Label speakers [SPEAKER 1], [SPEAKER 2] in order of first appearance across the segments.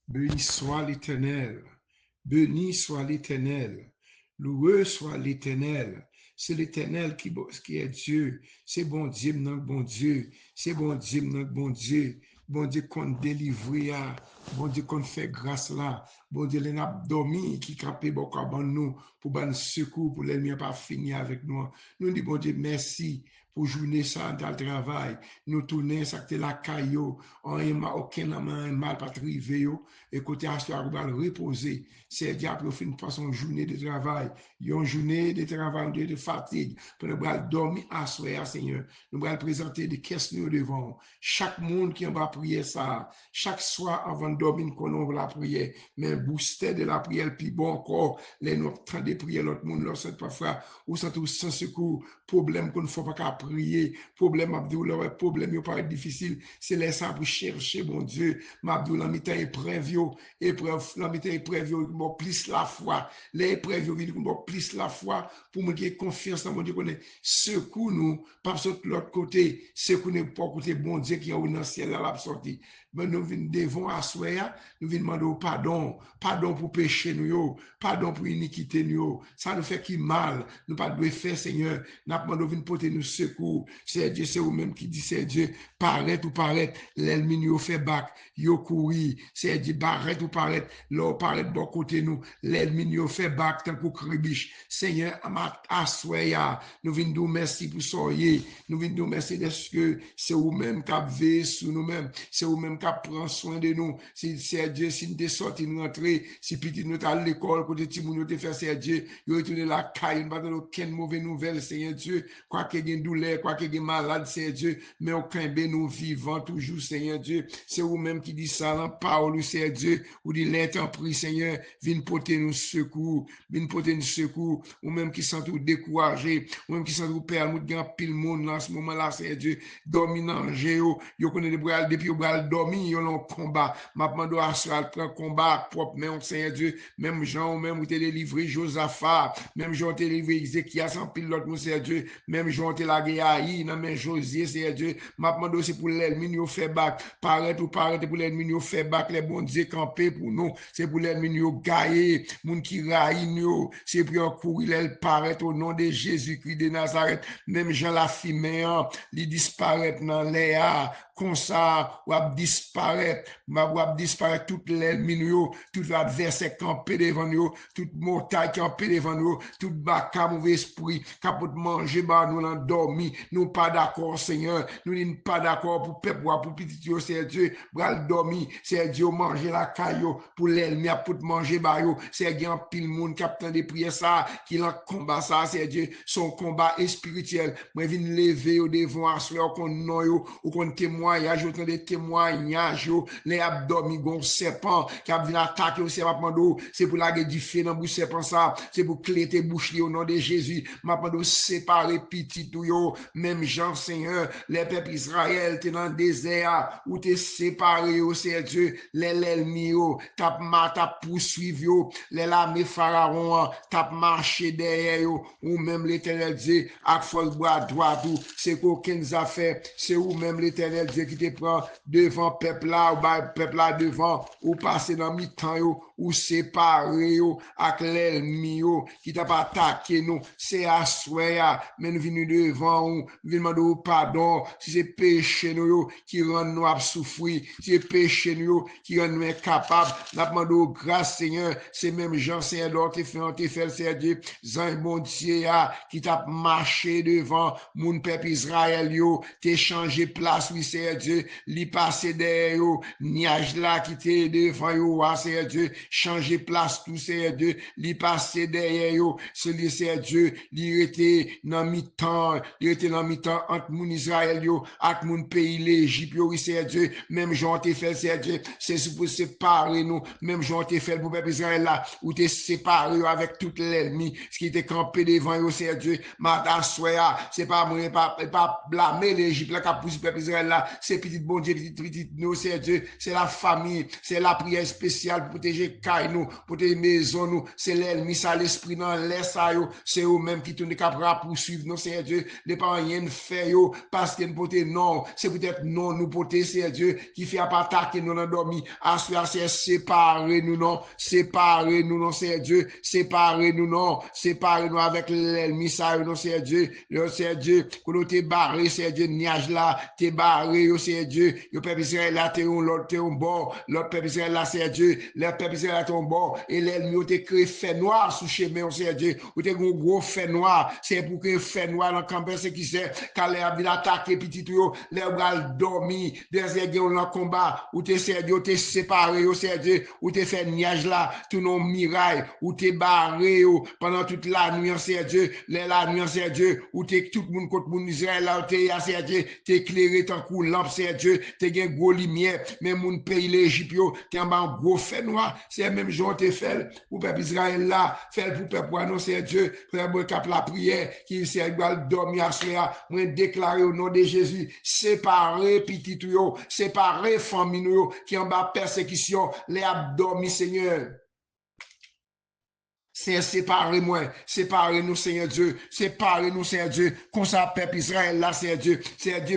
[SPEAKER 1] Béni soit l'Éternel. Béni soit l'Éternel. Loué soit l'Éternel. C'est l'Éternel qui est Dieu. C'est bon Dieu, notre bon Dieu. C'est bon Dieu, notre bon Dieu. Bon Dieu qu'on délivre, bon Dieu qu'on fait grâce là. Bon Dieu, les n'a dormi qui capé beaucoup avant nous pour ban secours pour l'ennemi pas fini avec nous. Nous disons bon Dieu merci pour journée ça dans le travail. Nous tourner ça que la caillou, aucun mal pas trivé et côté à soir va reposer. C'est diable fait une façon journée de travail, une journée de travail de fatigue pour nous dormir à soir Seigneur. Nous allons présenter des questions devant chaque monde qui va prier ça, chaque soir avant de dormir qu'on ouvre la prière, mais booster de la prière puis bon encore les nous train de prier l'autre monde lorsque parfois ou sans secours, problème qu'on ne faut pas prier, problème Abdoulaye, problème il paraît difficile, c'est les ça pour chercher bon Dieu, Mabdou la mi-temps épreuve, la mi-temps épreuve, bon plus la foi, les épreuves viennent bon plus la foi pour me gagner confiance dans mon Dieu qu'on est secours nous, pas sur l'autre côté, secours nous pas côté bon Dieu qui est au ciel là la sortie. Mais nous devons asseoir, nous venons demander pardon, pardon pour péché nous, pardon pour iniquité nous, ça nous fait qui mal, nous pas devons faire Seigneur, nous demandons de porter nous secours, c'est Dieu, c'est vous-même qui dit c'est Dieu, paraître ou paraître, l'ennemi nous fait bac, yo couri, c'est Dieu, paraître ou paraître, l'eau paraître bon côté nous, l'ennemi nous fait bac tant pour cribiche, Seigneur, assoya, nous venons nous merci pour soyez, nous venons nous merci parce que c'est vous-même qui avez veillé sur nous-mêmes, c'est vous-même qui prend soin de nous, c'est Dieu, si nous sommes sortis, nous rentrés, si petit nous à l'école, côté Timon, nous te fait c'est Dieu, nous retourné la caille, nous pas de aucune mauvaise nouvelle, Seigneur Dieu, quoi qu'il y ait douleur, quoi qu'il y ait malade, Seigneur Dieu, mais aucun bien nous vivons toujours, Seigneur Dieu, c'est vous-même qui dit ça, la parole, Seigneur Dieu, ou dit l'intempérie, Seigneur, viens porter nous secours, viens porter nous secours, ou même qui sont tout découragés, ou même qui sont tout perdus, nous avons pile monde dans ce moment-là, Seigneur Dieu, dominant, géo, yo connaît des bras, depuis au bras dormi, yo l'on combat, m'a demandé à ce prend combat propre, mais on Seigneur Dieu, même Jean, même où t'es délivré Josaphat, même Jean t'es délivré Ézéchias, en pile l'autre, Seigneur Dieu, même Jean t'es la guerre, non, mais Josier, Seigneur Dieu, m'a demandé aussi pour l'ennemi, yo fait bac, paraître ou paraître pour l'ennemi, yo fait bac, les bons dieux campés pour nous, c'est pour l'ennemi, yo gaillé, moun qui raille, nous, c'est pour en courir, elle paraît au nom de Jésus-Christ de Nazareth, même Jean la Fiméan, il disparaît dans l'air, comme ça, ou disparaître, ou disparaître toute l'ennemi, tout l'adversaire campé devant nous, toute montagne campé devant nous, tout baka mauvais esprit, capot manger, bah, nous l'endormi, nous pas d'accord, Seigneur, nous n'sommes pas d'accord pour peuple, pour petit Dieu, c'est Dieu, bral dormi, c'est Dieu manger la caillou, pour l'ennemi, pour manger, bah, c'est Dieu en pile monde qui a de prier ça, qui l'en combat ça, c'est Dieu, son combat spirituel, moi, viens lever au devant, à cela, qu'on noyo, ou qu'on témoignage, autant de témoignages, les abdominaux, gon serpent, qui a venu attaquer au serpent, c'est pour la guerre du feu dans le serpent ça, c'est pour cléter bouche au nom de Jésus, m'appendou séparer petit tout yo, même Jean Seigneur, les peuples Israël, t'es dans le désert, ou t'es séparé, c'est Dieu, les l'ennemi, t'as poursuivi, les l'armée pharaon, t'as marché derrière, ou même l'éternel Dieu, à fol bras droit, c'est qu'aucun affaire, c'est ou même l'éternel Dieu qui te prend devant peuple là, ou bah, peuple là devant, ou passer dans mi-temps, ou séparé, avec l'ennemi, qui t'a pas attaqué, nous, c'est à soi, mais nous venons devant, nous venons demander pardon, si c'est péché, nous, qui rend nous à souffrir, si c'est péché, nous, qui rend nous incapables, nous demandons grâce, Seigneur, c'est même Jean, Seigneur, qui fait, c'est Dieu, Jean, bon Dieu, qui t'a marché devant, mon peuple Israël, t'es changé place, oui, c'est Dieu, li passé derrière, niage là, qui t'est devant, c'est Dieu, changer place, tout, c'est Dieu, li passé derrière, celui, c'est Dieu, li était dans mi-temps, li était dans mi-temps entre mon Israël, avec mon pays, l'Égypte, oui, c'est Dieu, même Jean t'es fait, c'est Dieu, c'est pour séparer nous, même Jean t'es fait pour peuple Israël là, où t'es séparé avec tout l'ennemi, ce qui était campé devant, oui, c'est Dieu, Mata soya, c'est pas moi, pas blâmer l'Égypte là, qui a poussé peuple Israël là, c'est petit bon Dieu, petit nous, c'est Dieu, c'est la famille, c'est la prière spéciale pour protéger caille nous, pour tes maisons nous, c'est l'ennemi, ça l'esprit dans l'air, ça yo, c'est eux même qui tourne capable poursuivre nous, Seigneur Dieu, les pas rien fait yo, parce que nous pote non, c'est peut-être non, nous pote, Seigneur Dieu, qui fait attaquer nous dans dormi, à c'est séparer nous non, Seigneur Dieu, séparer nous non, séparer nous avec l'ennemi, ça non, Seigneur Dieu, que nous t'es barré, Seigneur Dieu, niage là, t'es barré, Seigneur Dieu, le peuple Israël là, t'es un bon, l'autre peuple Israël là, Seigneur Dieu, le peuple Israël là, t'es un bon, et l'ennemi, t'es créé fait noir sous chemin, Seigneur Dieu, ou t'es un gros fait noir, c'est pour que fait noir dans le campé, c'est qui c'est, quand les habits attaqué, petit tout, les bras dormi, des aiguilles dans le combat, ou t'es Seigneur Dieu, t'es séparé, Seigneur Dieu, ou t'es fait niage là, tout nos mirailles, ou t'es barré, pendant toute la nuit, Seigneur Dieu, la nuit, Seigneur Dieu, ou t'es tout le monde contre mon Israël là, t'es Seigneur Dieu, t'es éclairé tant coup lampe, Seigneur Dieu, t'es gain gros lumière, même mon pays l'Égypte, t'es en bas gros fait noir, c'est même jour t'es fait, pour peuple Israël là, fait pour peuple non, Seigneur Dieu, pour cap la prière, qui s'est dormir à cela, moi déclarer au nom de Jésus, séparer petit yo, séparer famille yo, qui en bas persécution, les abdomis, Seigneur. C'est séparez-moi, séparez-nous, Seigneur Dieu, séparez-nous, Seigneur Dieu, comme ça, peuple Israël, là, Seigneur Dieu,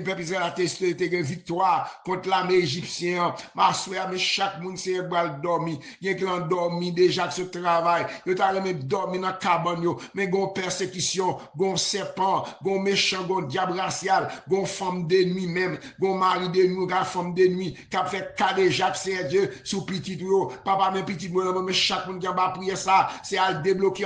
[SPEAKER 1] peuple Israël a testé une victoire contre l'armée égyptienne, ma soeur, mais chaque monde, Seigneur, va dormir, il y a qui dormi déjà ce travail, il y a même dormi dans la cabane, mais gon persécution, gon serpent, gon méchant, gon diable racial, gon femme de nuit même, gon mari de nuit, gon femme de nuit, qui a fait cas déjà, Seigneur Dieu, sous petit tout, papa, mais petit, mais chaque monde qui a prié ça, c'est à débloquer,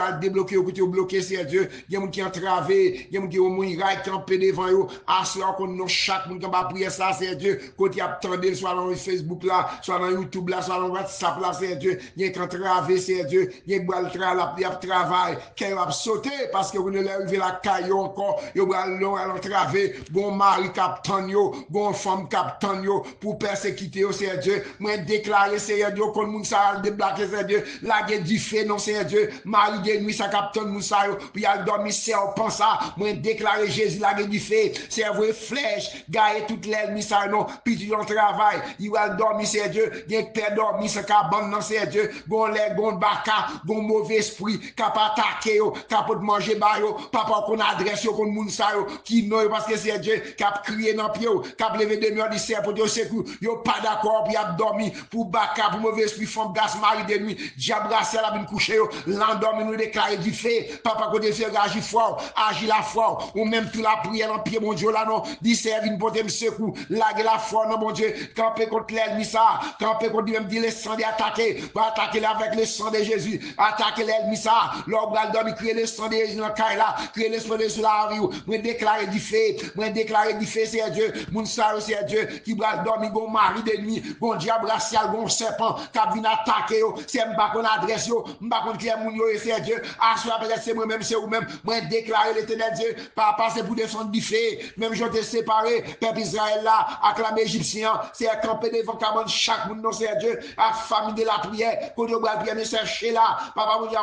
[SPEAKER 1] écoutez, bloquer, c'est Dieu. Il y a des gens qui ont travé, il y a des gens qui ont mouru, qui ont pédé devant eux. Assurant qu'on a chaque monde qui va prier ça, c'est Dieu. Quand il y a attendu, soit dans Facebook là, soit dans YouTube là, soit dans WhatsApp là, c'est Dieu. Il y a qui ont travé, c'est Dieu. Il y a qui ont travail, qui ont sauté parce que vous ne l'avez la caillou encore. Il y a qui travé, bon mari qui a yo, bon femme qui a yo, pour persécuter, c'est Dieu. Moi, déclarer, c'est Dieu, qu'on monde ça déblaquer, c'est Dieu. La guerre du fait, non, c'est Dieu. Marie de nuit, ça captonne Moussa, puis elle dormi, serpent ça. Moi, déclarer Jésus, la guerre du fait, c'est vrai, flèche, gagne toute l'ennemi, ça, non, puis tu en travail, il va dormir, c'est Dieu, il y a père dormi, ça cabane, non, c'est Dieu, gon lèg, gon baka, gon mauvais esprit, cap attaquer, cap manger, bayo, papa qu'on adresse, qu'on Moussa, qui non, parce que c'est Dieu, cap crier dans pied, cap lever de nuit, dit serpent, yo secours, yo pas d'accord, puis a dormi, pour baka, pour mauvais esprit, femme, gas, mari de nuit, diable, la bin coucher, l'endormi nous déclarer du fait, papa côté fait agir fort, agir la fort, ou même tout la prière en pied, mon Dieu, là non, dit serve une bonne secours, laguer la fort, non, mon Dieu, camper contre l'ennemi, ça, camper contre même dit le sang d'attaquer, va attaquer avec le sang de Jésus, attaquer l'ennemi, ça, l'homme va dormir, crier le sang de Jésus dans le caille là, crier le sang de Jésus là, moi déclarer du fait, c'est Dieu, mon ça, c'est Dieu, qui va dormir, bon mari de nuit, bon diable racial, bon serpent, qui vient attaquer, c'est m'pas qu'on adresse, m'pas qu'on qui est mon c'est Dieu, assoir peut-être c'est moi-même, c'est vous-même, moi déclarer l'éternel Dieu, pas passer pour descendre du fait, même je t'ai séparé, peuple Israël là, acclamé égyptien, c'est à camper devant Caban, chaque monde, non c'est Dieu, à famille de la prière, quand on va bien chercher là, papa vous dit,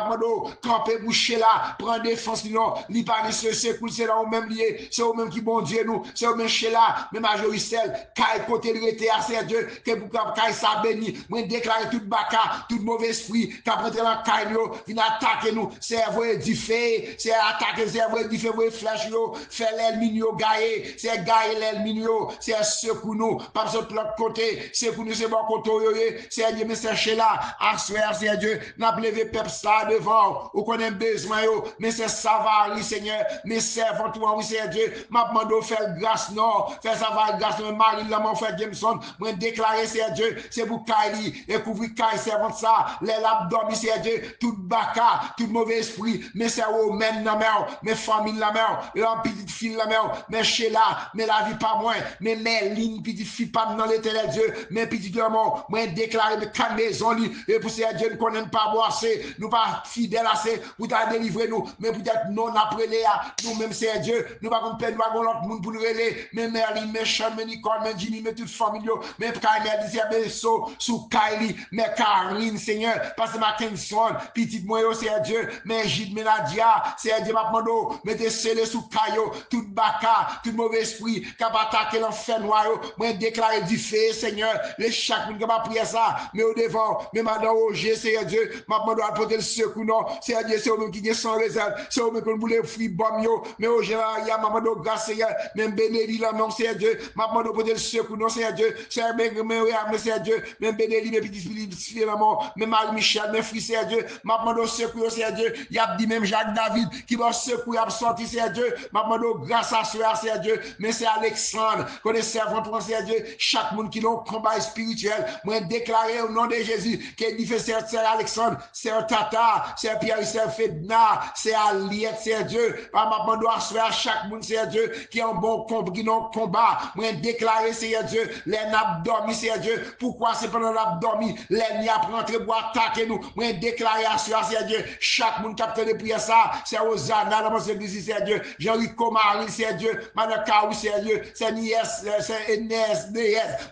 [SPEAKER 1] camper boucher là, prendre défense, non, li pas c'est cool, c'est là au même lié, c'est au même qui bon Dieu nous, c'est au même chez là, même à Jérusalem, caille côté de l'été, c'est Dieu, que pour caille ça béni, moi déclarer tout baka, tout mauvais esprit, qui a pris la caille, vient attaquer nous, c'est vrai du fait, c'est attaquer, c'est vrai du fait, vrai flèche, faire l'ennemi, gailler, c'est gailler l'ennemi, c'est secours nous, pas besoin de l'autre côté, secours nous, c'est bon côté, c'est Dieu, mais c'est là, à soir, c'est Dieu, n'a pas levé peuple ça devant, ou qu'on a besoin, mais c'est savari, Seigneur, mais servant toi, oui, c'est Dieu, m'a demandé de faire grâce, non, faire savoir grâce, mais Marie, l'homme, fait Jameson, moi déclarer, c'est Dieu, c'est pour Kaili, et couvrir Kaili, servant ça, les l'abdomen, c'est Dieu, tout baka, tout mauvais esprit, mais c'est au même la mer, mes familles la mer, la petite fille la mer, mais chez là, mais la vie pas moins, mais mes lignes, petite fille pas dans l'éternel Dieu, mais petit mort, moi déclarer mes quatre maisons, et pour ces Dieu, nous connaissons pas boire assez, nous pas fidèles assez, pour t'a délivrer nous, mais peut-être non après les nous même c'est Dieu, nous pas qu'on peine, nous pas l'autre monde pour nous relayer, mais Merlin, mais Sean, mais Nicole, mais Jimmy, mais toute famille, mais Kaimel, mais sous Kylie, mais Karine, Seigneur, parce que ma Kenson, petite moi, Seigneur Dieu, mais Gide Menadia, Seigneur Dieu, m'a demandé, mettez scellé sous caillou, tout baka, tout mauvais esprit, qui va attaquer l'enfer noir, moi, déclarer du feu, Seigneur, les chaque monde qui va prier ça, mais au devant, mais madame Roger, Seigneur Dieu, m'a demandé à porter le secours, non, Seigneur Dieu, c'est eux-mêmes qui sont sans réserve, c'est eux-mêmes qui voulaient fruit bomb, mais au général, il y a maman de grâce, Seigneur, même bénéli là, non, Seigneur Dieu, m'a demandé à porter le secours, non, Seigneur Dieu, Seigneur, Seigneur Dieu, même bénéli, mes petits filles, même Marie-Michel, mes frères, Seigneur Dieu, m'a demandé au secours, Seigneur Dieu, il y a dit même Jacques David, qui va secours, il a sorti, Seigneur Dieu, m'a demandé grâce à cela, Seigneur Dieu, mais c'est Alexandre, qu'on est servant pour Seigneur Dieu, chaque monde qui a un combat spirituel, moi déclarer au nom de Jésus, qu'il dit, c'est Alexandre, c'est Tata, c'est Pierre, c'est Fedna, c'est Aliette, Seigneur Dieu, m'a demandé à chaque monde, Seigneur Dieu, qui a un bon combat, moi déclarer, Seigneur Dieu, les nappes dormi, Seigneur Dieu, pourquoi c'est pendant nappes dormi, les niais rentré pour attaquer nous, moi déclarer à cela, Seigneur Dieu, chaque monde qui a fait de prier ça, c'est Hosanna, dans mon église, Seigneur Dieu, Jean-Rico Marie, Seigneur Dieu, Manakaou, Seigneur Dieu, c'est Niès, c'est Enes,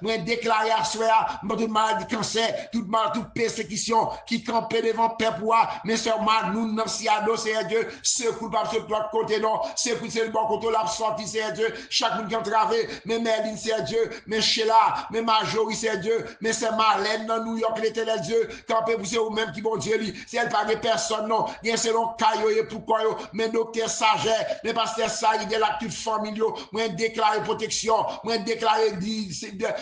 [SPEAKER 1] moi déclarer à cela, toute maladie cancer, toute persécution qui campait devant peuple, mais seulement nous, non, si ado, Seigneur Dieu, secoue pas sur l'autre côté, non, secoue c'est le bon côté, l'a sorti, Seigneur Dieu, chaque monde qui a travaillé, mais Merlin, Seigneur Dieu, mais Sheila, mais Marjorie, Seigneur Dieu, mais c'est Marlène dans New York, l'éternel Dieu, campé pour vous même qui bon Dieu, lui, si elle parle de personne, non, bien selon Caillou et pourquoi, mais docteur Saget, mais pasteur Saïd, il est là, toute famille, moi déclarer protection, moi déclarer,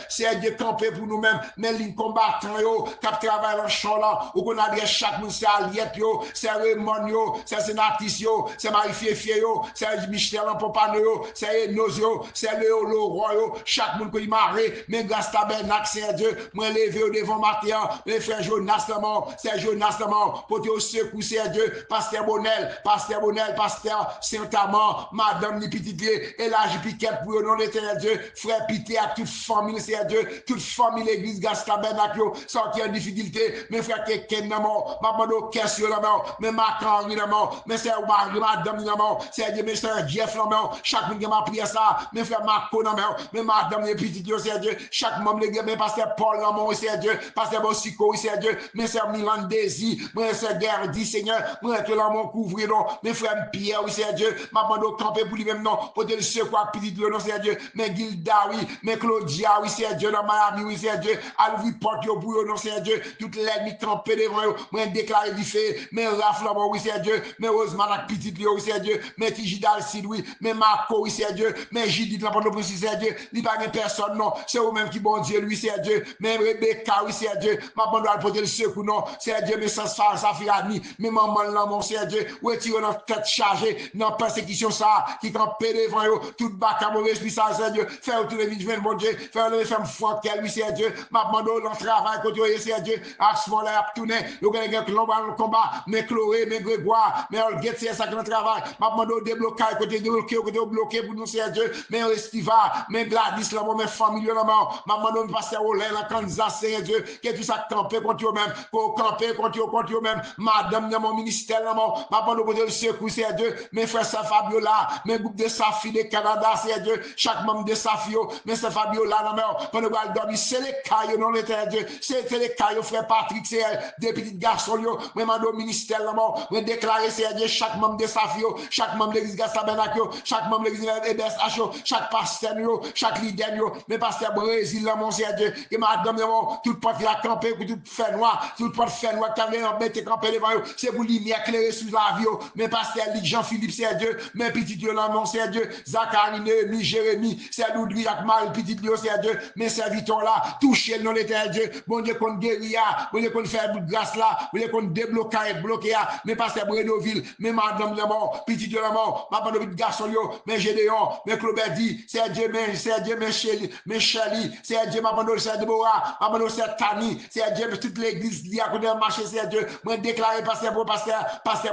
[SPEAKER 1] Seigneur Dieu, campé pour nous-mêmes, mais les combattants, qui travaillent dans le champ là, où on adresse chaque monde, c'est Aliette, c'est Raymond, c'est Sénatis, c'est Marie-Fiefie, c'est Michel Pompano, c'est Enosio, c'est le roi, chaque monde qui marre, mais grâce tabernacle, c'est Dieu, moi levé au devant matin, mes frères Jonas Lamont, c'est Jonas Lamont, pour te secouer, c'est Dieu, Pasteur Bonnel, Pasteur Saint-Amand, Madame Nipitier, et là, je piquet pour le nom de l'éternel Dieu, frère Pité à toute famille, c'est Dieu, toute famille, l'église, grâce tabernacle, sorti en difficulté, mes frères Ken Namon, Maman question Namon, mes Macan Namon, mes sœurs Madame Namon, c'est Dieu, mes sœurs Jeff Namon, chaque monde qui m'a prié ça, mes frères Marco Namon, mes Madame les petits Dieu, c'est Dieu, chaque membre l'église, mes pasteur Paul Namon, c'est Dieu, pasteur Bosico, c'est Dieu, mes sœurs Milan Désir, mes sœurs Gardi, Seigneur, mes frères Namon couvrir, non, mes frères Pierre, oui, c'est Dieu, maman de camper pour lui-même, non, pour te le secouer, petit Dieu, non, c'est Dieu, mes Gilda, oui, mes Claudia, oui, c'est Dieu, dans Miami, oui, c'est Dieu, à lui porte yo pour non, c'est Dieu, toute l'ennemi campé devant yo, moi déclarer du fait, mais Rafla, oui, c'est Dieu, mais Rosemary, petit Dieu, oui, c'est Dieu, mais Tijidal, Sid, oui, mais Marco, oui, c'est Dieu, mais Judith, la porte c'est Dieu, il n'y a pas personne, non, c'est vous-même qui bon Dieu, lui, c'est Dieu, mais Rebecca, oui, c'est Dieu, ma bonne doit porter le secours, non, c'est Dieu, mais sans ça, ça fait ami, mais maman, là, mon c'est Dieu, ouais, tu dans tête chargée, dans persécution, ça, qui campé devant yo, tout bac à mauvais esprit, ça, c'est Dieu, faire tous les vides, mon Dieu, faire les femmes froides, lui, c'est Dieu, ma bonne dans le travail, côté, c'est Dieu, à ce moment-là, à tourner, le gars, le combat, mais Chloé, mais Grégoire, mais Olguet, c'est ça qui est le travail, ma bonne débloqué, côté bloqué, pour nous, c'est Dieu, mais Estiva, mais Gladys, là, mes familles, là, ma bonne pasteur Olin, la Kansas, c'est Dieu, qui est tout ça campé contre eux-mêmes, pour camper contre eux-mêmes, madame, dans mon ministère, là, ma bonne de le secours, c'est Dieu, mes frères, c'est Fabiola, mes groupes de Safi, de Canada, c'est Dieu, chaque membre de Safio, mais c'est Fabiola, là, pendant qu'on dormir, c'est les cailloux, non, l'éternel Dieu, c'est les cailloux, frère Patrick, c'est des petits garçons, yo, mais au ministère, là, moi, déclarer, c'est Dieu, chaque membre de Safio, chaque membre de l'église Gastabenac, chaque membre de l'église EBSH, chaque pasteur, chaque leader, mais pasteur Brésil, là, mon c'est Dieu, et madame, tout porte la campé, tout fait noir, tout porte fait noir, qui avait embêté campé devant eux, c'est pour lumière éclairer sur la vie, mais pasteur Jean-Philippe, c'est Dieu, mais petit Dieu, là, mon c'est Dieu, Zacharie, Néhémie, Jérémie, c'est Louis, Akmal, petit Dieu, c'est Dieu, mais serviteurs là, touchez le nom de l'éternel Dieu, bon Dieu, qu'on guérit, bon Dieu, qu'on fait bout de grâce là, bon Dieu, qu'on débloque, bloqué, mais pasteur Brenoville, mais madame, le mort, petit Dieu, le mort, ma bonne garçon, mais Gédéon, mais Clobedi, c'est Dieu, mais Chélie, c'est Dieu, ma bonne, c'est Deborah, ma bonne, c'est Tani, c'est Dieu, mais toute l'église, il y a qu'on marché, c'est Dieu, moi déclaré pasteur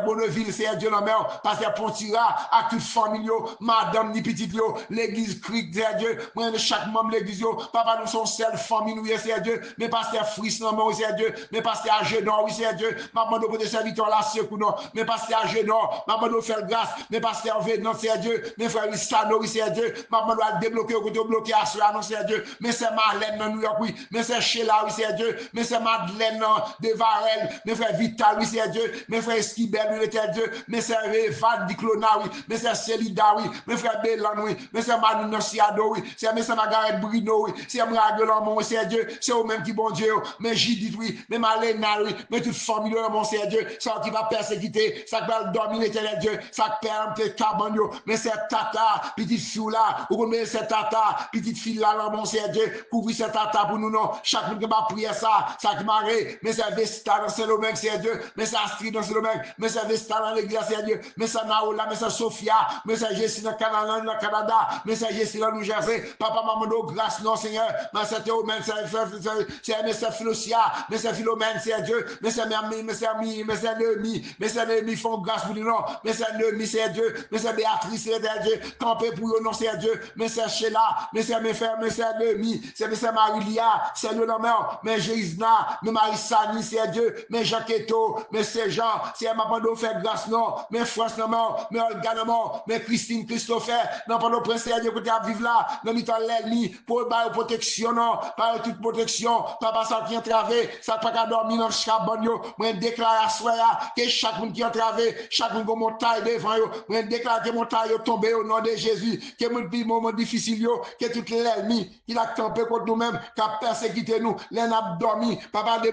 [SPEAKER 1] Bonneville, c'est Dieu, le mort, pasteur Pontira, à toute famille, madame, ni petit l'église crique, c'est Dieu, moi, chaque membre de l'église, papa, nous sommes seule famille, nous, c'est Dieu, mais pasteur Fris, non, c'est Dieu, mais pasteur Agédon, oui, c'est Dieu, ma bonne, pour des serviteurs là, c'est non, mais pasteur Agédon, ma bonne, faire grâce, mais pasteur Vénon, c'est Dieu, mes frères Lissano, oui, c'est Dieu, ma bonne, doit débloquer, bloquer à cela, non, c'est Dieu, mais c'est Marlène, dans New York, oui, mais c'est Sheila, oui, c'est Dieu, mais c'est Madeleine, de Varel, mes frères Vital, oui, c'est Dieu, mes frères Esquibel, oui, c'est Dieu, mes frères Van Diclona, oui, mes frères Celida, oui, mes frères Bélan, oui, mes frères Manu Nociado, oui, c'est mes frères Margaret Bruno, oui, c'est Mraguelan, c'est Dieu, c'est eux-mêmes qui bon Dieu, mais Judith, oui, mais Malena, oui, mais toute famille, mon c'est Dieu, ça qui va persécuter, ça qui va dominer, l'éternel Dieu, ça qui perd tes cabanyo, mais c'est tata, petite fille là, ou mais c'est tata, petite fille là, mon c'est Dieu, couvrir cette tata pour nous, non, chaque monde qui va prier ça qui m'arrête, mais c'est Vesta dans ce domaine, c'est Dieu, mais c'est Astrid dans ce domaine, mais c'est Vesta dans l'église, c'est Dieu, mais c'est Naola, mais c'est Sophia, mais c'est Jessie dans le Canada, mais c'est Jessie dans New Jersey, papa, maman, nos grâce, non, Seigneur, mais c'est Théomène, c'est Philosia, mais c'est Philomène, c'est Dieu, mais c'est Mermi, mais c'est Ami, mais c'est Némi, mais c'est Némi, font grâce pour nous, non, mais c'est Némi, c'est Dieu, mais c'est Béatrice, c'est Dieu, camper pour nous, non, c'est Dieu, mais c'est Sheila, mais c'est mes frères, mais c'est Némi, c'est Marie-Lia, c'est le nom, mais Jézna, mais Marie-Sani, c'est Dieu, mais Jacques-Eto, mais c'est Jean, c'est Mapando fait grâce, non, mais France, non, mais Olga, non, mais Christine, Christopher, non, pas nos princes, c'est Dieu, côté à vivre là, non, mais t'as l'ennemi, pour la protection, non, par toute protection, papa, ça qui est entravé, ça pas qu'à dormir dans le chabonio, moi, déclare à soi, que chaque monde qui est entravé, chaque monde qui montagne devant, moi, déclare que montagne tombé au nom de Jésus, que mon moment difficile, que tout l'ennemi, il a campé contre nous-mêmes, qui a persécuté nous, l'en a dormi, papa, de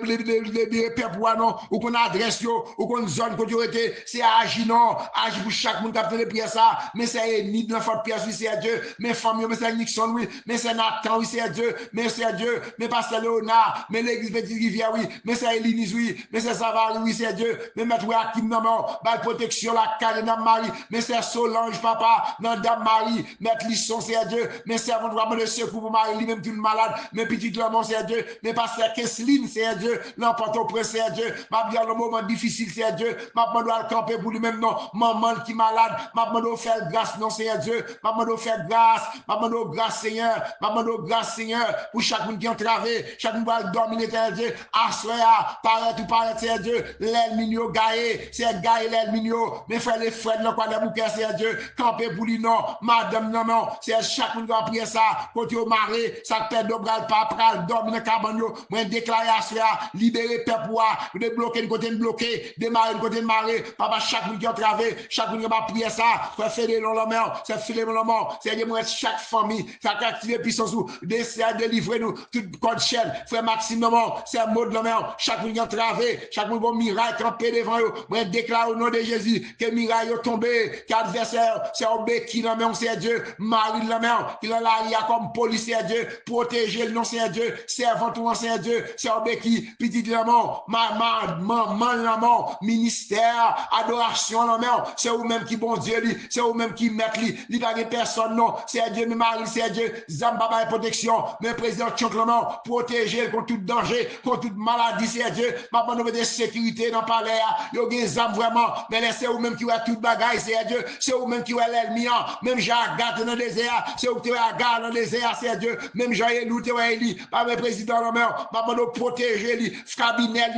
[SPEAKER 1] peuple, non, ou qu'on adresse, ou qu'on zone, qu'on été, c'est agir, non, agir pour chaque monde qui a fait les prières, ça, mais c'est ni de l'enfant de Pierre, oui, c'est Dieu, mes familles, mais c'est Nixon, oui, mais c'est Nathan, oui, c'est Dieu, mais c'est Dieu, mais Pasteur Léonard, mais l'église Petite Rivière, oui, mais c'est Élinise, oui, mais c'est Savary, oui, c'est Dieu, mais Maître Hakim, non, la protection, la Karen, Marie, mais c'est Solange, papa, non, Dame Marie, Maître Lisson, c'est Dieu, mais c'est avant de le secours pour Marie, lui-même tout le malade, mais petit Clément, c'est Dieu, mais Pasteur Kesseline, c'est Dieu, l'emporte au près, c'est Dieu, ma bien le moment difficile, c'est Dieu, ma demande à camper pour lui-même, non, maman qui malade, ma demande à faire grâce, non, c'est Dieu, ma demande à faire grâce, ma demande à grâce, Seigneur, ma demande à grâce, Seigneur, pour chaque monde qui est entravé, chaque monde va dormir, l'éternel Dieu, assoya, paraître ou paraître, c'est Dieu, l'ennemi, gaillé, c'est gaillé, l'ennemi, mes frères, les frères, le quoi, les bouquets, c'est Dieu, camper pour lui, non, madame, non, c'est chaque monde qui va prier ça, côté au mari, ça perd de bras, pas pral, dormir dans le cabanyo, moi, déclarer assoya, libérer peuple, débloquer, une côté bloqué, démarrer, une côté marrer, papa, chaque monde qui est entravé, chaque monde qui va prier ça, frère, faire des longs la main, c'est filer mon main, c'est dire, moi, chaque famille, ça a activé puissance ou, d'essayer de délivrer nous, tout code chaîne, frère Maxime, non, c'est un mot de la main, chaque monde qui est entravé, chaque monde qui miraille, campé devant eux, moi, déclare au nom de Jésus, que miraille est tombé, qu'adversaire, c'est obé qui la main, c'est Dieu, Marie de la main, qui a l'arrière comme policier, Dieu, protéger le nom, c'est Dieu, servant tout, c'est Dieu, c'est obé qui, petit de la main, maman, la main, ministère, adoration, la main, c'est vous-même qui bon Dieu, c'est vous-même qui mettent li pas de personne, non, c'est Dieu, mais Marie, c'est Dieu, Zambaba et protection, mais président Tchonklement, protéger contre tout danger, contre toute maladie, c'est Dieu, ma bonne de sécurité dans le palais, yo gen zam vraiment, mais c'est vous-même qui voit tout bagaille, c'est Dieu, c'est vous-même qui voit l'ennemi, même Jean-Agat dans le désert, c'est vous qui voit Agat dans le désert, c'est Dieu, même Jean-Élie, tu vois Élie, pas le président, non, ma bonne de protéger lui, cabinet,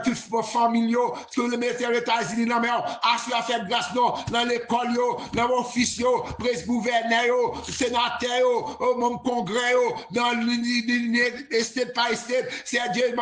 [SPEAKER 1] toute famille, que le ministère des États-Unis, non, mais assuré à faire grâce, non, dans l'école, dans l'office, gouverneur, sénateur, mon congrès, dans l'estate par estate, c'est Dieu,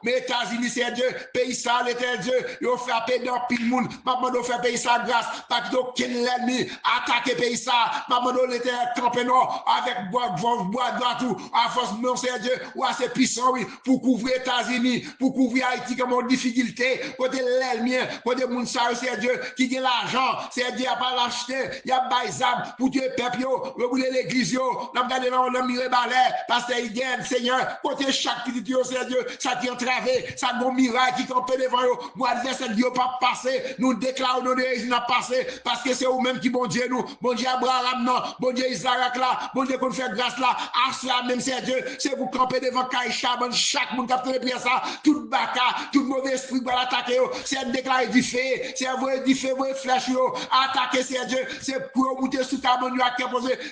[SPEAKER 1] mais États-Unis, c'est Dieu, pays ça, l'éternel Dieu, il a frappé dans pile monde, maman, fait pays ça grâce, pas qu'il aucun ennemi attaquer pays ça, maman, l'éternel campé non, avec bois droit tout, à force, non, c'est Dieu, ou assez puissant, oui, pour couvrir États-Unis, pour couvrir Haïti comme en difficulté, côté l'ennemi, côté moun ça, c'est Dieu, qui a l'argent, c'est Dieu, a pas l'acheter, il y a baïzam, pour tuer peuple, rebouler l'église, n'a pas dans le mire balai, parce que il gagne, Seigneur, côté chaque petit Dieu, c'est Dieu, ça qui est entravé, ça bon miracle qui campé devant eux, moi, adversaire Dieu pas passer, nous déclarons nos Jésus n'a passé, parce que c'est vous-même qui bon Dieu nous, bon Dieu Abraham, non, bon Dieu Isaac là, bon Dieu qu'on fait grâce là, à cela même c'est Dieu, c'est vous camper devant Kaïcha, chaque monde qui a fait les ça, tout baka, tout mauvais esprit va l'attaquer, c'est déclarer du feu, c'est vrai du feu, vrai flèche, attaquer c'est Dieu, c'est pour monter sous ta main,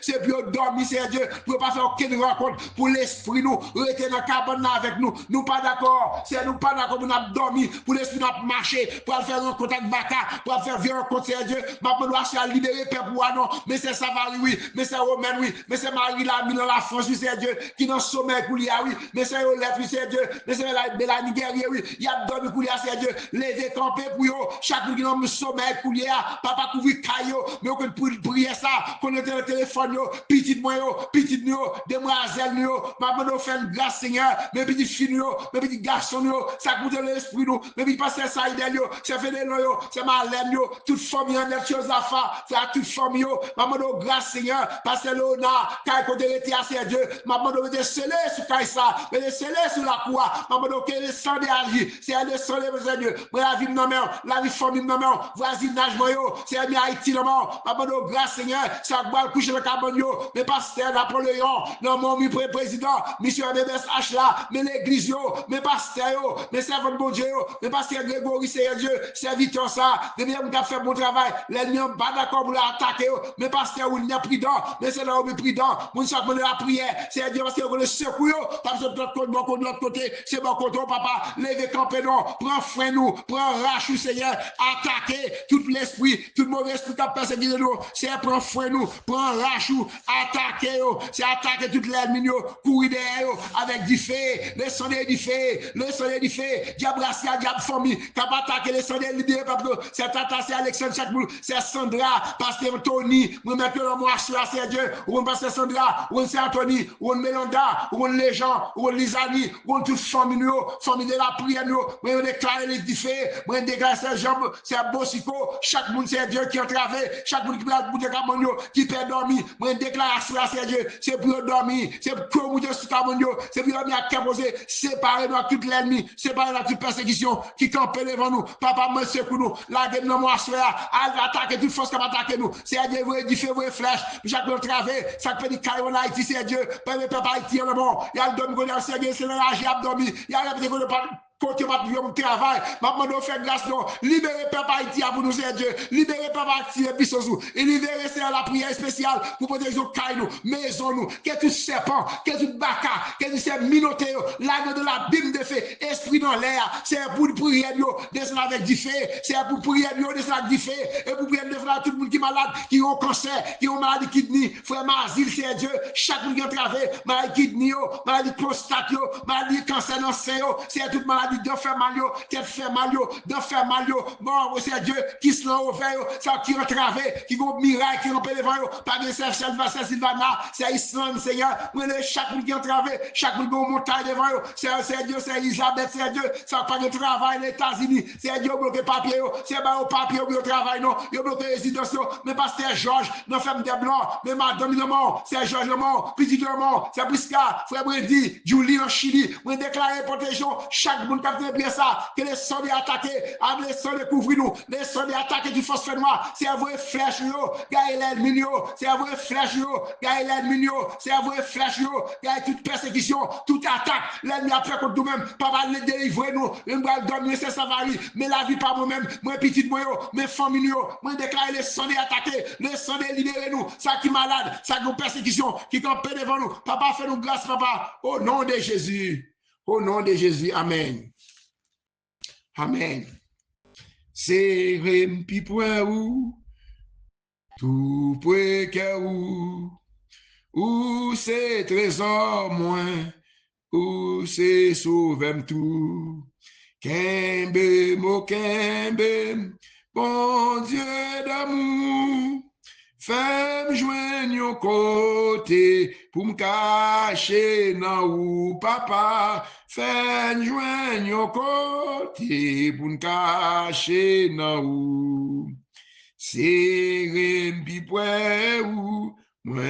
[SPEAKER 1] c'est pour dormir c'est Dieu, pour pas faire aucune rencontre, pour l'esprit nous, rester dans la cabane avec nous pas d'accord, c'est nous pas d'accord, nous avons dormi, pour l'esprit nous marcher, pour faire un contact baka, pour faire vieux contre c'est Dieu, ma doit se libérer peuple non, mais c'est Savary oui, mais c'est Romain oui, mais c'est Marie la dans la France c'est Dieu, qui dans sommeil pour lui oui, mais c'est Olette oui c'est Dieu, mais c'est la Nigeria oui, il y a dormi couler, c'est Dieu, lever camper pour yo, chaque monde qui dans le sommeil couler, papa couvrir caillou, mais on peut prier ça, qu'on ait le téléphone yo, petite moi yo, petite yo, demoiselle yo, maman fait une grâce Seigneur, mes petits filles yo, mes petits garçons yo, ça coûte l'esprit nous, mes petits pasteurs ça yo, c'est fait des yo, c'est Marlène yo, toute famille en est chose à faire, frère toute famille yo, maman grâce Seigneur, pasteur Léonard, quand côté l'été à c'est Dieu, maman de sceller sur Kaïsa, mais de sceller sur la croix, maman que le sang de agir, c'est le sang de Dieu, moi la vie non mais la vie famille non mais voisinage moi yo, c'est Haïti non mais maman grâce Seigneur, ça va coucher le carbone yo, mais pasteur Napoléon, non mon président, monsieur MBSH là, mais l'église yo, mais pasteur yo, mais servant de bon Dieu yo, mais pasteur Grégory c'est Dieu, serviteur ça, de bien on a fait bon travail, l'ennemi pas d'accord pour l'attaquer yo, mais pasteur il n'y a prudent, mais c'est là où il est prudent, mon chaque monde la prière, c'est Dieu parce que le secours yo, pas besoin de l'autre côté, c'est bon côté papa, levez camper non, prends frein nous, prends rachou Seigneur, attaquer tout l'esprit, tout mauvais esprit qui a persécuté nous, c'est prends frein nous, prends rachou, attaquer yo, c'est attaquer toute l'ennemi yo, courir derrière yo, avec du feu, le sonnet du feu, le sonnet du feu, diable racial, diable famille, qui a attaqué le sonnet libéré, c'est attaqué Alexandre Chakboul, c'est Sandra, pasteur Tony, nous mettons le mot là, c'est Dieu, ou pasteur Sandra, ou c'est Anthony, ou Mélanda, ou les gens, ou les amis, ou toute famille de la prière, moi on déclare les diffés, moi on déclare ses jambes, c'est Bossico, chaque monde c'est Dieu qui a travaillé, chaque monde qui peut bouger Camonio, qui peut dormir, moi on déclare ça c'est Dieu, c'est pour dormir, c'est pour bouger sur Camonio, c'est pour dormir à Caposé, séparer dans toute l'ennemi, séparer dans toute persécution qui campe devant nous, papa me secoue nous, la gueule non moi à attaquer toute force qui va attaquer nous, c'est Dieu vous édifier vos flèches, chaque monde travaille, ça fait du caillou en Haïti, c'est Dieu, papa Haïti en le bon, il y a le domme qu'on a serré, c'est l'âge abdomen, il y a répété qu'on ne parle côté de travail, maman doit faire grâce non, libérer papa Haïti pour nous aider Dieu, libérer papa Haïti et puis et libérer c'est la prière spéciale pour protéger nous, maison nous, que tout serpent, que tout baka, que tout ces minotés, l'âge de la Bible de feu, esprit dans l'air, c'est pour prier descendre avec du feu, c'est pour prier descendre avec du feu, et pour prier descendre tout le monde qui est malade, qui ont cancer, qui ont maladie kidney, frère Mazil, c'est Dieu, chaque monde qui a travaillé, maladie kidney, maladie prostate, maladie cancer dans le sein, c'est toute maladie de faire mal, tête fait mal, de faire mal, bon, c'est Dieu qui se l'a ouvert, ça qui a travé, qui a un miracle, qui a un devant, pas de c'est Sylvana, c'est Islande, Seigneur, chaque monde qui a travé, chaque monde qui a une montagne devant, c'est Dieu, c'est Elisabeth, c'est Dieu, ça pas de travail, les États-Unis, c'est Dieu bloqué papier, c'est pas au papier, au travail, non, il bloqué résidence, mais pasteur Georges, non, femme des blancs, mais madame le mort, c'est Georges le mort, petit le mort, c'est Prisca, frère Brady, Julie en Chili, on déclare protection, chaque monde capte bien ça, que les soldats attaqués, les soldats couvrir nous, les soldats attaqués du phosphore noir, c'est à vrai flèche, gagne l'ennemi, c'est à vrai flèche, gagne l'ennemi, c'est à vrai flèche, gagne toute persécution, toute attaque, l'ennemi a fait contre nous-mêmes, pas mal les délivrer nous, nous allons dormir, c'est ça varie, mais la vie par moi-même, moi petit moi, mes familles, moi déclare les soldats attaqués, les soldats libérer nous, ça qui malade, ça qui persécution, qui campe devant nous, papa fait nous grâce, papa, au nom de Jésus. Au nom de Jésus, Amen. Amen. C'est rempi point tout point où c'est trésor moins, où c'est sauvem tout. Kembe mo kembe, bon Dieu d'amour. Femme joigne au côté pour me cacher dans ou papa. Femme joigne au côté pour me cacher dans ou. C'est rempi point ou, moi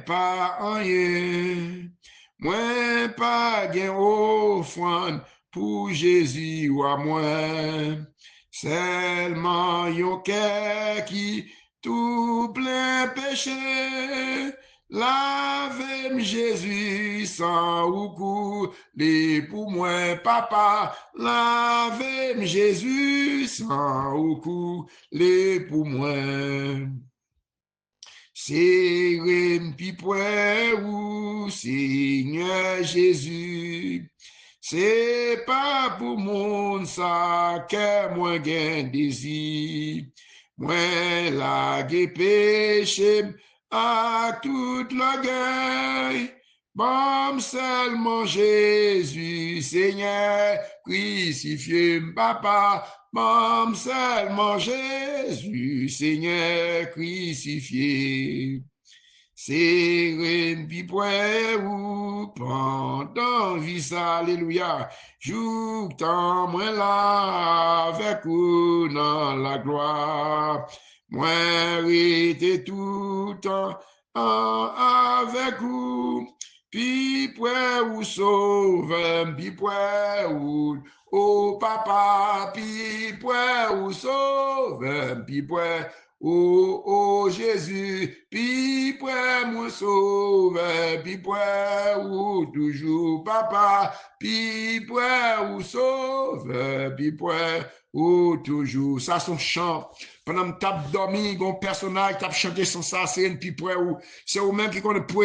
[SPEAKER 1] pas rien. Moi pas gain offrande pour Jésus ou à moi. Seulement yon cœur qui tout plein péché, lave Jésus sans ou couler pour moi, papa. Lave Jésus sans ou couler pour moi. C'est rempi point ou Seigneur Jésus. C'est pas pour monde ça que moi gain désir. Moi la péché à toute l'orgueil, Bon seulement Jésus, Seigneur, crucifié, papa. Bon seulement Jésus, Seigneur, crucifié. C'est pipoué ou pendant vie, alléluia. Joue tant moins là avec vous dans la gloire. Moi, était tout temps avec vous. Pipoué ou sauve, pipoué ou oh papa, pipoué ou sauve, pipoué. Oh, oh Jésus, puis pour moi sauve, puis pour ou toujours papa, puis pour ou sauve, puis pour ou toujours. Ça son chant. Pendant que tu dormi, un personnage qui a chanté son ça, c'est puis pour ou. C'est au même qui compte pour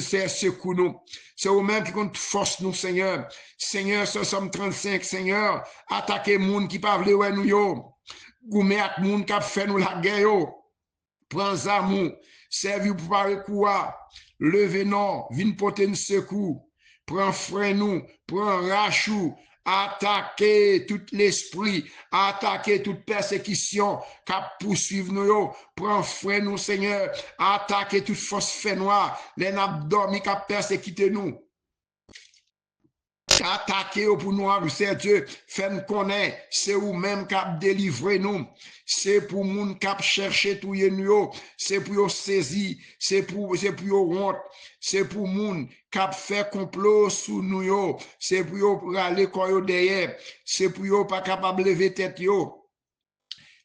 [SPEAKER 1] c'est secours nous. C'est au même qui compte force nous, Seigneur. Seigneur, ce Somme 35, Seigneur, attaquez monde qui parle ouais nous yo. Goume ak moun kap fait nous la guerre yo. Prends amour, servi pour parler quoi. Levez non, vin porter nous secours. Prends frein nous, prends rachou. Attaquer tout l'esprit, attaquer toute persécution qui poursuivre nous yo. Prends frein nous Seigneur, attaquer toute force fait noire, les n'a dormi qui persécuter nous. Attaquer pour nous, c'est Dieu, fait nous connaître, c'est vous-même qui délivré nous, c'est pour nous qui chercher tout nous, c'est pour saisir, c'est pour honte, c'est pour nous qui fait complot sous nous, c'est pour aller quoi derrière, c'est pour pas capable de lever tête yo,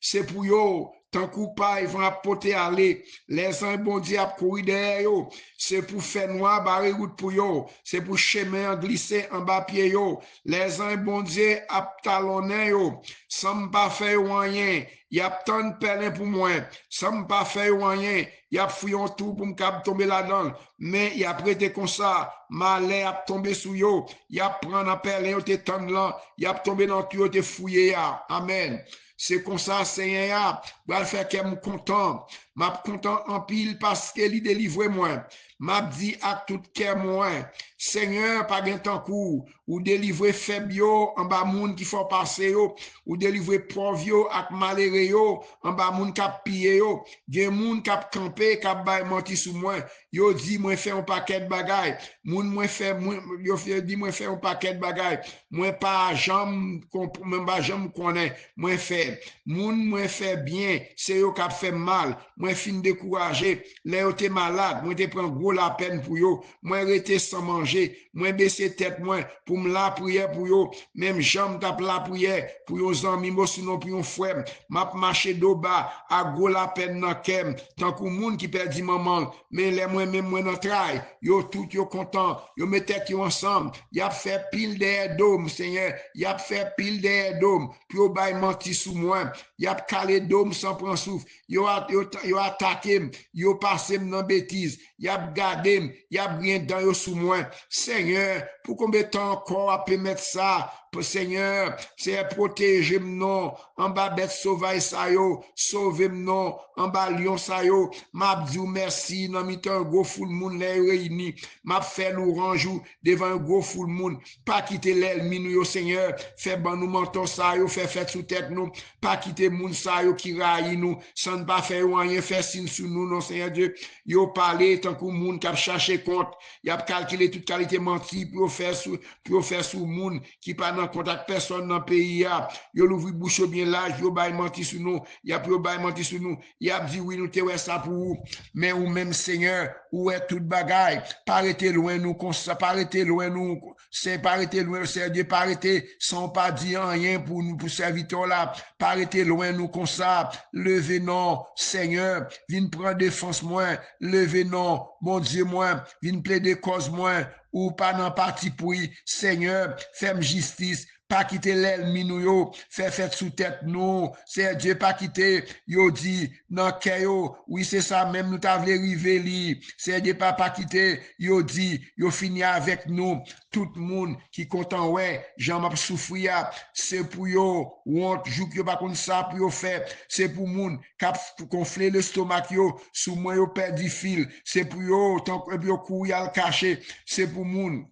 [SPEAKER 1] c'est pour yo. Tant qu'on pas, ils vont apporter aller. Les uns, bon Dieu, à courir derrière yo. C'est pour faire noir, barrer route pour yo. C'est pour chemin glisser en bas pied yo. Les uns, bon Dieu, à talonner yo. Sans pas faire rien. Y a tant de pelin pour moi. Sans pas faire rien. Y a fouillé un tout pour me tomber là-dedans. Mais y a prêté comme ça. Malais a tombé sous yo. Y a prendre un pelin yo te tendre là. Y a tombé dans tout yo te fouillé ya. Amen. C'est comme ça, Seigneur, va faire que je suis content. Je suis content en pile parce qu'il délivre moi. M'a dit à tout cœur moi, Seigneur, pas de temps court, ou délivrer faible yo, en bas moun qui faut passer yo, ou délivrer pauvre yo, ak malheureux yo, en bas moun k'ap piller yo, gen moun k'ap camper, k'ap bay menti sous moi, yo dit moi faire un paquet de bagaille, moun moi fait, yo dit moi faire un paquet de bagaille, moi pas jambe, même pas jambe connaît, moi fait, moun moi fait bien, c'est yo k'ap fait mal, moi fin découragé, là yo t'es malade, moi te prend gros la peine pour yo, moi rester sans manger, moi baisser tête moi pour me la prière pour yo, même jambe tape la prière pour yo amis moi sinon pour yon frère, m'a marché do bas à gros la peine dans kem, tant que moun qui perdi maman, mais les moi même moi dans travail, yo tout yo content, yo mettait yo ensemble, y a fait pile de dôme Seigneur, y a fait pile de dôme, puis yo bay menti sous moi, y a calé dôme sans prendre souffle, yo attaqué, yo passé dans bêtise, y a gardé, y a rien dans yo sous moi. Seigneur, pour combien de temps encore à permettre ça? Seigneur, c'est protéger non en bas bête sauvage ça yo, sauver non en bas lion ça yo, m'a dit merci dans mi temps gros full monde les réuni, m'a fait l'orange devant un gros full monde, pas quitter l'ennemi yo Seigneur, fait ban nous menton ça yo, fait sous tête nous, pas quitter monde ça yo qui raille nous, sans ne pas faire rien, faire signe sur nous non Seigneur Dieu, yo parler tant que monde qui a cherché compte, y a calculé toute qualité menti pour faire sous monde qui pas dans contact personne dans le pays ya, yo l'ouvri bouche bien large, yo bay menti sur nous, y a pour bay menti sur nous, y a dit oui nous te ouais ça pour vous, mais ou même Seigneur, ou est toute bagaille, pas arrêter loin nous comme ça, pas arrêter loin nous, c'est pas arrêter loin c'est Dieu, pas arrêter sans pas dire rien pour nous pour serviteur là, pas arrêter loin nous comme ça, levez non Seigneur, viens prendre défense moi, levez non, bon Dieu moi, viens plaider cause moi, ou pas dans parti pour Seigneur, fais justice, pas quitter l'ennemi nous yo, fait sous tête nous, c'est Dieu pas quitter, yo dit, dans cœur, oui c'est ça même nous t'avons arrivé li, c'est Dieu pas quitter, yo dit, yo fini avec nous, tout le monde qui content ouais, Jean m'a souffrir, c'est pour yo, honte, jou que yo pas comme ça pour yo faire, c'est pour moun cap gonfler le stomac yo, sous moi yo perdu fil, c'est pour yo tant que yo courir al cacher, c'est pour moun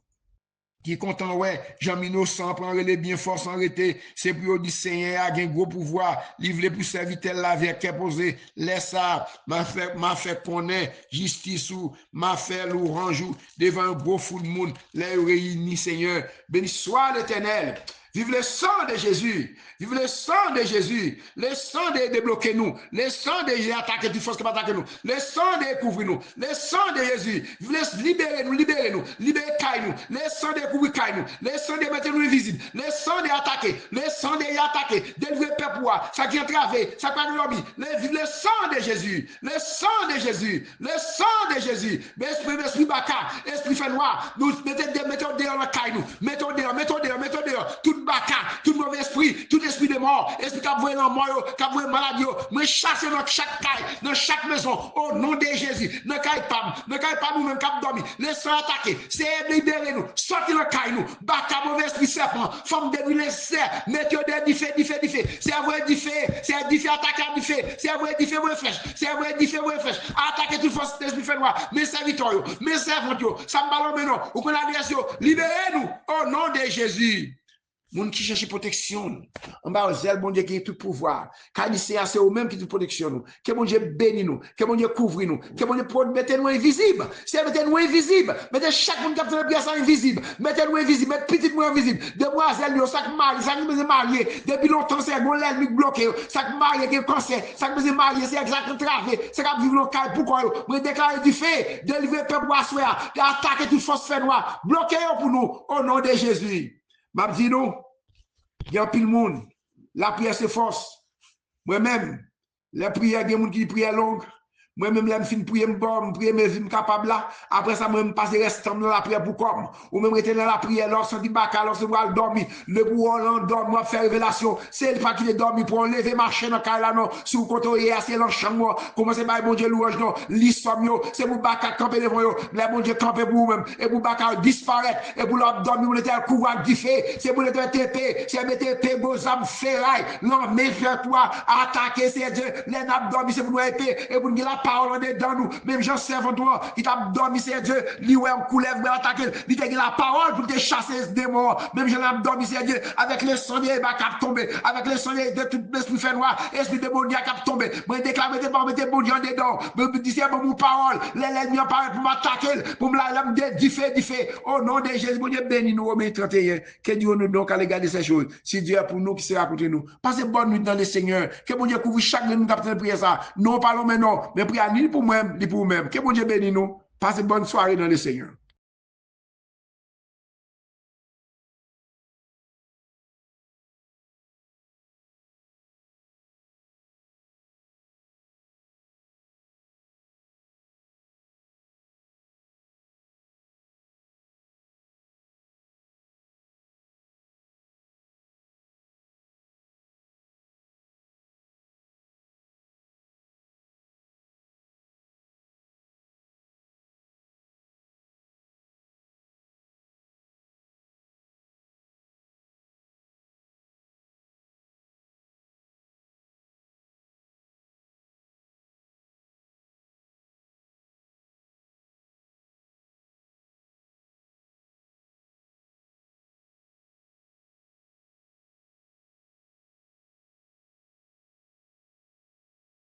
[SPEAKER 1] qui est content, ouais, Jean-Mino sans prendre les biens forts sans arrêter, c'est pour dire Seigneur a un gros pouvoir, livrer pour serviteur la vie qui est posé, laisse ça, m'a fait connaître justice ou m'a fait l'orange devant un gros fou de monde, les réunis, Seigneur, béni soit l'Éternel. Vive le sang de Jésus. Vive le sang de Jésus. Le sang de débloquer nous. Le sang de attaquer toute force qui va attaquer nous. Le sang de couvrir nous. Le sang de Jésus. Vive le libérer nous, libérer nous. Libérer Kaï nous. Le sang de couvrir Kaï nous. Le sang de mettre nous invisibles. Le sang de attaquer. Le sang de attaquer. Délivrer peuple. Ça qui est entravé. Ça qui est entravé. Vive le sang de Jésus. Le sang de Jésus. Le sang de Jésus. Esprit baka. Esprit fait noir. Nous mettons dehors la Kaï nous. Mettons dehors. Tout baka, tout mauvais esprit, tout esprit de mort, esprit qui a voué dans mort, qui a voué maladie, mais chasse dans chaque caille, dans chaque maison, au nom de Jésus, dans caille pam, nous-mêmes qui a dormi, laissons attaquer, c'est libérer nous, sortir dans caille nous, baka mauvais esprit serpent, forme de les serre, mettez des diffé, c'est à vrai diffé, c'est à diffé attaquer à diffé, c'est à vrai diffé vos flèches, c'est à vrai diffé vos flèches, attaquer toute force d'esprit fait noir, mes serviteurs, mes servantes, ça me ballon maintenant, ou qu'on adresse, libérez-nous, au nom de Jésus. Moun qui cherche protection, en bas, zèle, bon Dieu qui a tout pouvoir. Car c'est eux-mêmes qui tout protection nous. Que bon Dieu bénit nous, que bon Dieu couvre nous, que bon Dieu mettez-nous invisibles. C'est mettez-nous invisibles. Mettez chaque monde qui a fait le bien invisible. Mettez-nous invisibles, mettez petit nous invisible. Demoiselles, ça marié, ça qui marié. Depuis longtemps, c'est un l'ennemi bloqué. Ça qui marié, qui est cancer, ça qui marié, c'est exactement travé. C'est qui vivre dans le cas. Pourquoi? Moi, déclarer du fait, délivrer le peuple à soi, attaquer toute force fait noire. Bloquez pour nous, au nom de Jésus. M'a dit nous, il y a pile monde. La prière c'est force. Moi-même, la prière, il y a des gens qui prient longue. Moi-même, là, je finis prier, je prie mes vies capable là. Après ça, moi, je passe le reste dans la prière pour comme. Ou même, rester dans la prière, lorsque je baka, lorsque je vais dormir. Le bourreau, on dort, moi, faire révélation. C'est le pas qu'il est dormi pour lever, marcher dans le cas là, non. Si vous comptez, c'est dans le champ, commencez par bon Dieu louange, non. L'histoire, c'est vous baka, camper devant vous. Le bon Dieu camper pour vous-même. Et vous baka disparaître. Et vous l'abdomen, vous êtes un couvert du fait. C'est vous êtes un TP. C'est mettre épée, vos âmes ferraille. Non, mais fais-toi attaquer, c'est Dieu. Les abdomen, c'est vous nous épée. Et vous nous la parole dans nous, même Jean servant toi, qui t'a dormi, c'est Dieu, lui ouais, on coulève, mais attaquer, il t'a la parole pour te chasser ce démon, même Jean a dormi, c'est Dieu, avec le sang de cap tomber, avec le sang de tout l'esprit fait noir, esprit démoniaque cap tomber, moi déclare, mettez bon Dieu dedans, me dis c'est mon parole, l'ennemi apparaît pour m'attaquer, pour me la du fait, au nom de Jésus, mon Dieu béni nous, Romains 31, que Dieu nous donc à regarder ces choses, si Dieu est pour nous, qui sera contre nous, passez bonne nuit dans le Seigneur, que mon Dieu couvre chaque de nous qui prier ça, non parlons maintenant, mais priez ni pour moi, ni pour vous-même. Que bon Dieu bénisse nous. Passez bonne soirée dans le Seigneur.